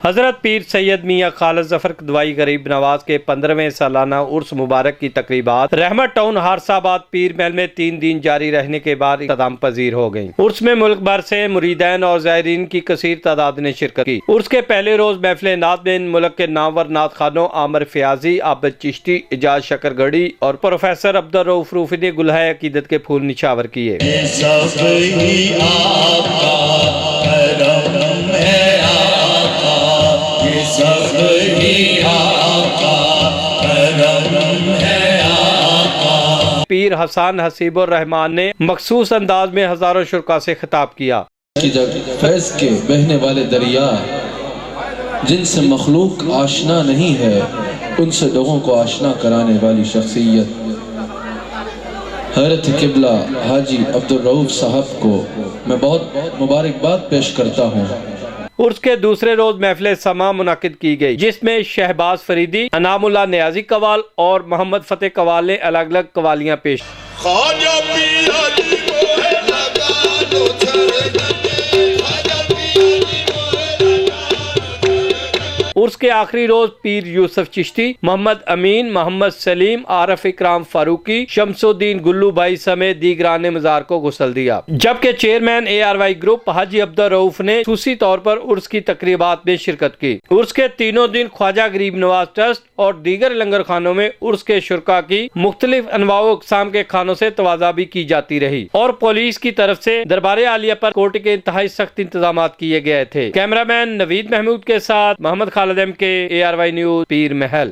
हजरत पीर सैयद मियाँ खालिद जफर कदवाई गरीब नवाज के 15वें सालाना उर्स मुबारक की तकरीबात रहमत टाउन हारसाबाद पीर महल में 3 दिन जारी रहने के बाद इख्तिताम पजीर हो गयी। उर्स में मुल्क भर से मुरीदैन और ज़ायरीन की कसीर तादाद ने शिरकत की। उर्स के पहले रोज महफिल नात में मुल्क के नामवर नात खानों आमिर फयाजी, आबिद चिश्ती, एजाज शकरगढ़ी और प्रोफेसर अब्दुल रऊफ रूफी ने गुलहाए अकीदत के फूल निछावर किए। पीर हसन हसीबुर रहमान ने मखसूस अंदाज में हजारों शुरका से खिताब किया कि जब फैज के बहने वाले दरिया जिनसे मखलूक आशना नहीं है, उनसे लोगों को आशना कराने वाली शख्सियत हज़रत किबला हाजी अब्दुल रऊफ साहब को मैं बहुत मुबारकबाद पेश करता हूँ। उर्स के दूसरे रोज महफिल समा मुनाकिद की गई, जिसमें शहबाज फरीदी, अनामुल्लाह नियाजी कवाल और मोहम्मद फतेह कवाल ने अलग अलग कवालियाँ पेश। उर्स के आखिरी रोज पीर यूसुफ चिश्ती, मोहम्मद अमीन, मोहम्मद सलीम, आरफ इकराम फारूकी, शमसुद्दीन गुल्लू भाई समेत दीगरान ने मजार को गुस्ल दिया। जबकि chairman ARY group Haji Abdul Rauf ने खुसूसी तौर पर उर्स की तकरीबात में शिरकत की। उर्स के तीनों दिन ख्वाजा गरीब नवाज ट्रस्ट और दीगर लंगर खानों में उर्स के शुरका की मुख्तलिफ अनवाओ अक़साम के खानों से तवाज़ा भी की जाती रही और पुलिस की तरफ से दरबार आलिया पर कोर्ट के इंतहाई सख्त इंतजाम किए गए थे। कैमरामैन नवीद महमूद के साथ मोहम्मद खालिद के ARY न्यूज़ पीर महल।